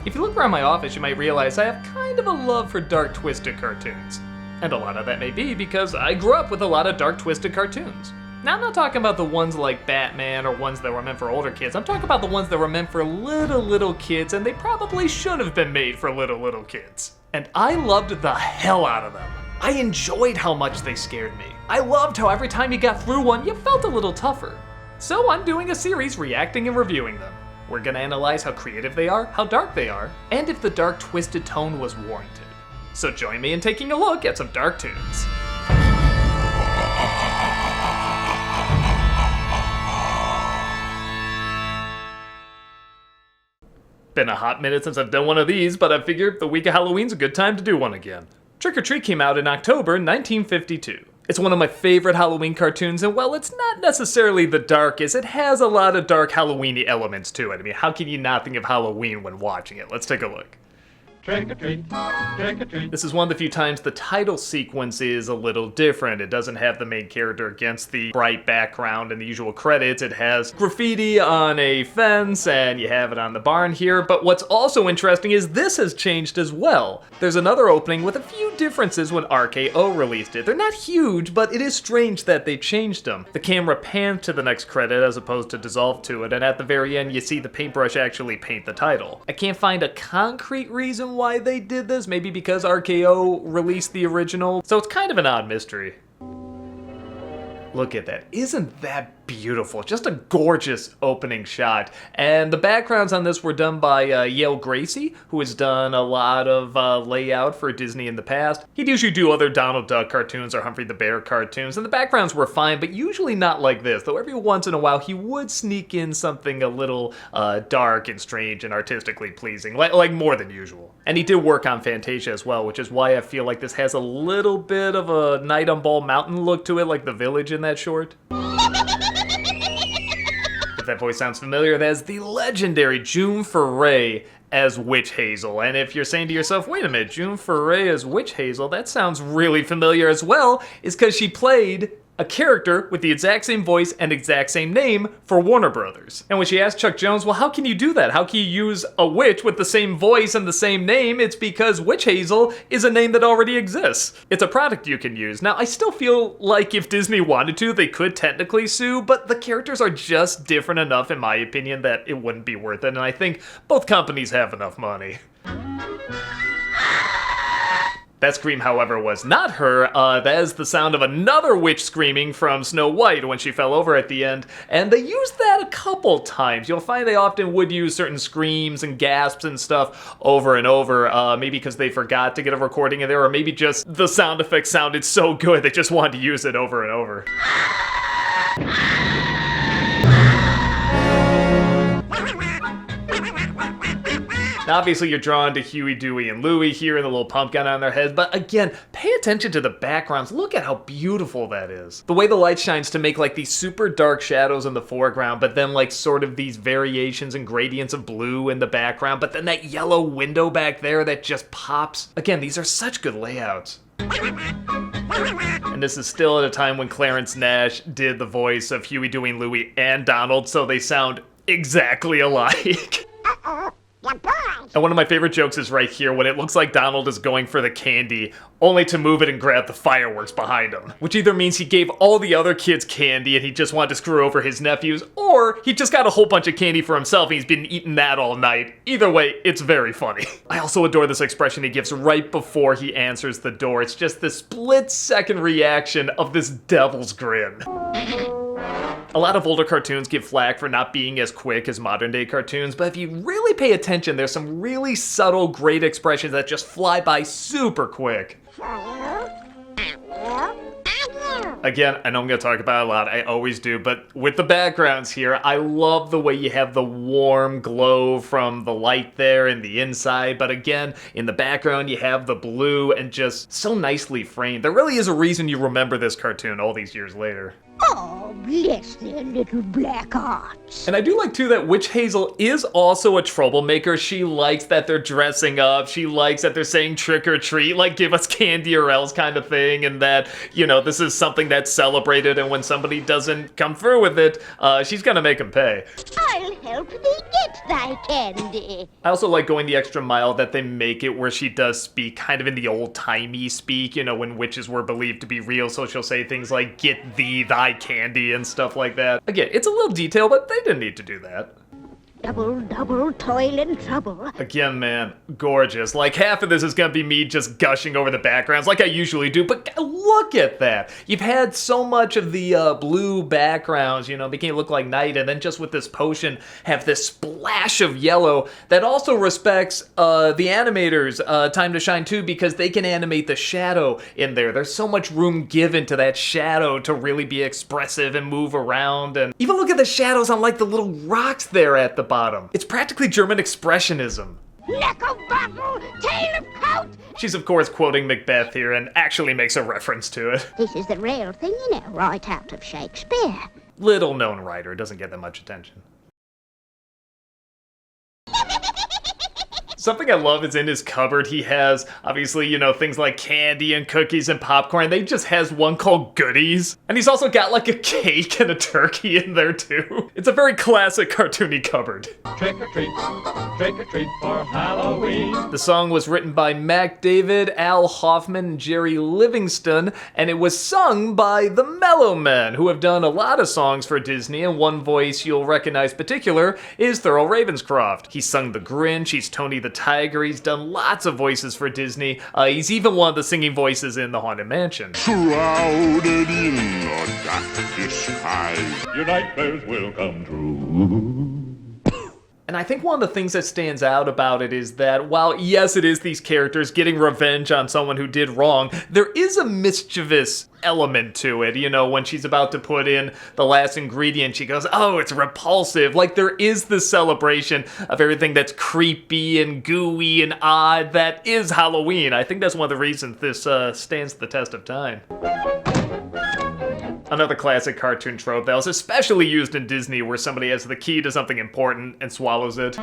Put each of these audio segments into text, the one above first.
If you look around my office, you might realize I have kind of a love for dark, twisted cartoons. And a lot of that may be because I grew up with a lot of dark, twisted cartoons. Now, I'm not talking about the ones like Batman or ones that were meant for older kids. I'm talking about the ones that were meant for little kids, and they probably should have been made for little kids. And I loved the hell out of them. I enjoyed how much they scared me. I loved how every time you got through one, you felt a little tougher. So I'm doing a series reacting and reviewing them. We're gonna analyze how creative they are, how dark they are, and if the dark, twisted tone was warranted. So join me in taking a look at some Dark Toons. Been a hot minute since I've done one of these, but I figured the week of Halloween's a good time to do one again. Trick or Treat came out in October 1952. It's one of my favorite Halloween cartoons, and while it's not necessarily the darkest, it has a lot of dark Halloween-y elements to it. I mean, how can you not think of Halloween when watching it? Let's take a look. Trick or treat, trick or treat. This is one of the few times the title sequence is a little different. It doesn't have the main character against the bright background and the usual credits. It has graffiti on a fence, and you have it on the barn here. But what's also interesting is this has changed as well. There's another opening with a few differences when RKO released it. They're not huge, but it is strange that they changed them. The camera pans to the next credit as opposed to dissolve to it, and at the very end you see the paintbrush actually paint the title. I can't find a concrete reason why they did this, maybe because RKO released the original, so it's kind of an odd mystery. Look at that. Isn't that beautiful? Just a gorgeous opening shot. And the backgrounds on this were done by Yale Gracie, who has done a lot of layout for Disney in the past. He'd usually do other Donald Duck cartoons or Humphrey the Bear cartoons, and the backgrounds were fine, but usually not like this, though every once in a while he would sneak in something a little dark and strange and artistically pleasing, like more than usual. And he did work on Fantasia as well, which is why I feel like this has a little bit of a Night on Bald Mountain look to it, like the village in that short. If that voice sounds familiar, that's the legendary June Foray as Witch Hazel. And if you're saying to yourself, wait a minute, June Foray as Witch Hazel, that sounds really familiar as well, is because she played a character with the exact same voice and exact same name for Warner Brothers. And when she asked Chuck Jones, well, how can you do that? How can you use a witch with the same voice and the same name? It's because Witch Hazel is a name that already exists. It's a product you can use. Now, I still feel like if Disney wanted to, they could technically sue, but the characters are just different enough, in my opinion, that it wouldn't be worth it. And I think both companies have enough money. That scream, however, was not her. That is the sound of another witch screaming from Snow White when she fell over at the end. And they used that a couple times. You'll find they often would use certain screams and gasps and stuff over and over, maybe because they forgot to get a recording of there, or maybe just the sound effect sounded so good they just wanted to use it over and over. Now, obviously, you're drawn to Huey, Dewey, and Louie here and the little pumpkin on their heads, but again, pay attention to the backgrounds. Look at how beautiful that is. The way the light shines to make like these super dark shadows in the foreground, but then like sort of these variations and gradients of blue in the background, but then that yellow window back there that just pops. Again, these are such good layouts. And this is still at a time when Clarence Nash did the voice of Huey, Dewey, and Louie and Donald, so they sound exactly alike. And one of my favorite jokes is right here when it looks like Donald is going for the candy, only to move it and grab the fireworks behind him. Which either means he gave all the other kids candy and he just wanted to screw over his nephews, or he just got a whole bunch of candy for himself and he's been eating that all night. Either way, it's very funny. I also adore this expression he gives right before he answers the door. It's just this split-second reaction of this devil's grin. A lot of older cartoons get flack for not being as quick as modern day cartoons, but if you really pay attention, there's some really subtle, great expressions that just fly by super quick. Again, I know I'm going to talk about it a lot, I always do, but with the backgrounds here, I love the way you have the warm glow from the light there in the inside, but again, in the background you have the blue and just so nicely framed. There really is a reason you remember this cartoon all these years later. Oh, bless their little black hearts. And I do like, too, that Witch Hazel is also a troublemaker. She likes that they're dressing up. She likes that they're saying trick or treat, like give us candy or else kind of thing. And that, you know, this is something that's celebrated. And when somebody doesn't come through with it, she's going to make them pay. I'll help thee get thy candy. I also like going the extra mile that they make it where she does speak kind of in the old-timey speak, you know, when witches were believed to be real. So she'll say things like, get thee thy candy and stuff like that. Again, it's a little detail, but they didn't need to do that. Double, double, toil and trouble. Again, man, gorgeous. Like, half of this is gonna be me just gushing over the backgrounds like I usually do, but look at that. You've had so much of the blue backgrounds, you know, making it look like night, and then just with this potion, have this splash of yellow that also respects the animators' time to shine too, because they can animate the shadow in there. There's so much room given to that shadow to really be expressive and move around, and even look at the shadows on like the little rocks there at the bottom. It's practically German expressionism. Neck of battle, tail of coat. She's of course quoting Macbeth here and actually makes a reference to it. This is the real thing, you know, right out of Shakespeare. Little known writer, doesn't get that much attention. Something I love is in his cupboard he has, obviously, you know, things like candy and cookies and popcorn. They just has one called Goodies. And he's also got like a cake and a turkey in there too. It's a very classic cartoony cupboard. Trick or treat for Halloween. The song was written by Mac David, Al Hoffman, and Jerry Livingston, and it was sung by the Mellow Men, who have done a lot of songs for Disney, and one voice you'll recognize particular is Thurl Ravenscroft. He sung The Grinch, he's Tony the Tiger, he's done lots of voices for Disney. He's even one of the singing voices in The Haunted Mansion. Shrouded in a dark disguise. Your nightmares will come true. And I think one of the things that stands out about it is that while, yes, it is these characters getting revenge on someone who did wrong, there is a mischievous element to it. You know, when she's about to put in the last ingredient, she goes, oh, it's repulsive. Like, there is this celebration of everything that's creepy and gooey and odd that is Halloween. I think that's one of the reasons this stands the test of time. Another classic cartoon trope that was especially used in Disney where somebody has the key to something important and swallows it.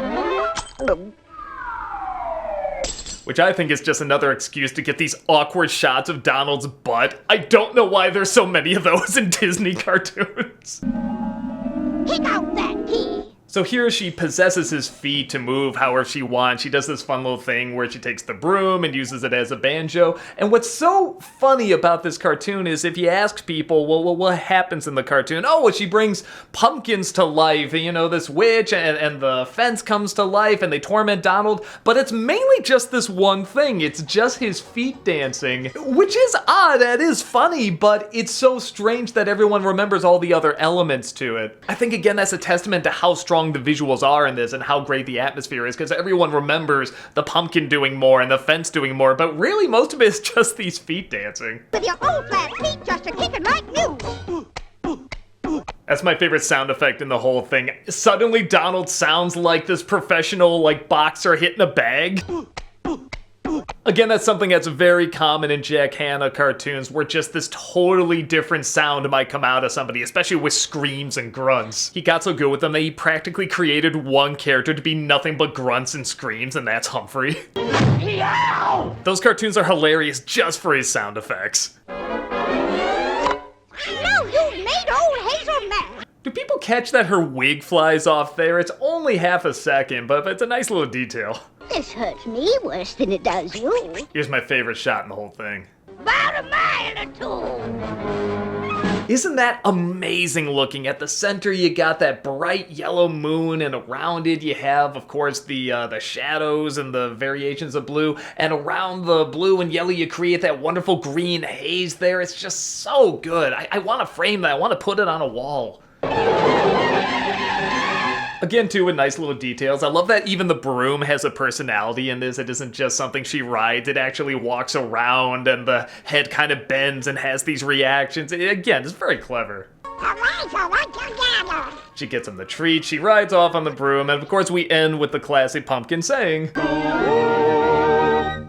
Which I think is just another excuse to get these awkward shots of Donald's butt. I don't know why there's so many of those in Disney cartoons. Pick out that key. So here she possesses his feet to move however she wants. She does this fun little thing where she takes the broom and uses it as a banjo. And what's so funny about this cartoon is if you ask people, well, what happens in the cartoon? Oh, well, she brings pumpkins to life. You know, this witch and the fence comes to life and they torment Donald. But it's mainly just this one thing. It's just his feet dancing, which is odd. It is funny, but it's so strange that everyone remembers all the other elements to it. I think, again, that's a testament to how strong the visuals are in this and how great the atmosphere is, because everyone remembers the pumpkin doing more and the fence doing more, but really most of it is just these feet dancing. With your old flat feet just a kicking like new. That's my favorite sound effect in the whole thing. Suddenly Donald sounds like this professional like boxer hitting a bag. Again, that's something that's very common in Jack Hanna cartoons, where just this totally different sound might come out of somebody, especially with screams and grunts. He got so good with them that he practically created one character to be nothing but grunts and screams, and that's Humphrey. Those cartoons are hilarious just for his sound effects. I know you made old Hazel mad. Do people catch that her wig flies off there? It's only half a second, but it's a nice little detail. This hurts me worse than it does you. Here's my favorite shot in the whole thing. About a mile or two. Isn't that amazing looking? At the center you got that bright yellow moon, and around it you have, of course, the shadows and the variations of blue, and around the blue and yellow you create that wonderful green haze there. It's just so good. I want to frame that. I want to put it on a wall. Again, too, with nice little details. I love that even the broom has a personality in this. It isn't just something she rides. It actually walks around, and the head kind of bends and has these reactions. Again, it's very clever. She gets him the treat, she rides off on the broom, and of course we end with the classic pumpkin saying,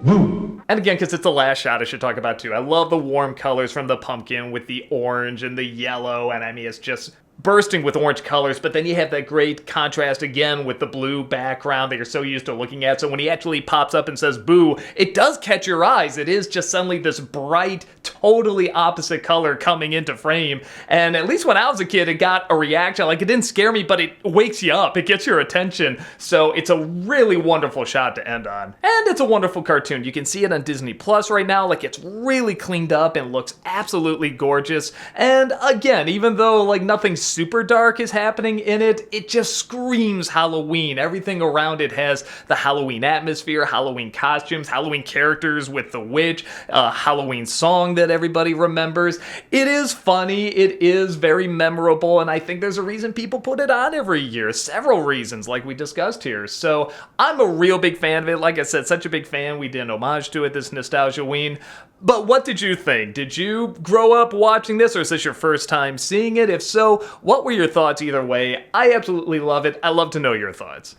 "Woo." And again, because it's the last shot I should talk about too, I love the warm colors from the pumpkin with the orange and the yellow, and I mean, it's just bursting with orange colors, but then you have that great contrast again with the blue background that you're so used to looking at. So when he actually pops up and says boo, it does catch your eyes. It is just suddenly this bright, totally opposite color coming into frame. And at least when I was a kid, it got a reaction. Like, it didn't scare me, but it wakes you up. It gets your attention. So it's a really wonderful shot to end on. And it's a wonderful cartoon. You can see it on Disney Plus right now. Like, it's really cleaned up and looks absolutely gorgeous. And again, even though like nothing super dark is happening in it, it just screams Halloween. Everything around it has the Halloween atmosphere, Halloween costumes, Halloween characters with the witch, a Halloween song that everybody remembers. It is funny, it is very memorable, and I think there's a reason people put it on every year. Several reasons, like we discussed here. So I'm a real big fan of it. Like I said, such a big fan, we did an homage to it this Nostalgia-ween. But what did you think? Did you grow up watching this, or is this your first time seeing it? If so, what were your thoughts either way? I absolutely love it. I love to know your thoughts.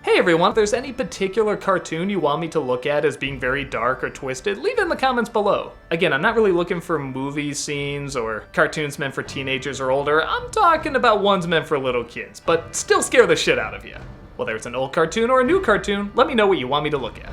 Hey everyone, if there's any particular cartoon you want me to look at as being very dark or twisted, leave it in the comments below. Again, I'm not really looking for movie scenes or cartoons meant for teenagers or older. I'm talking about ones meant for little kids, but still scare the shit out of you. Whether it's an old cartoon or a new cartoon, let me know what you want me to look at.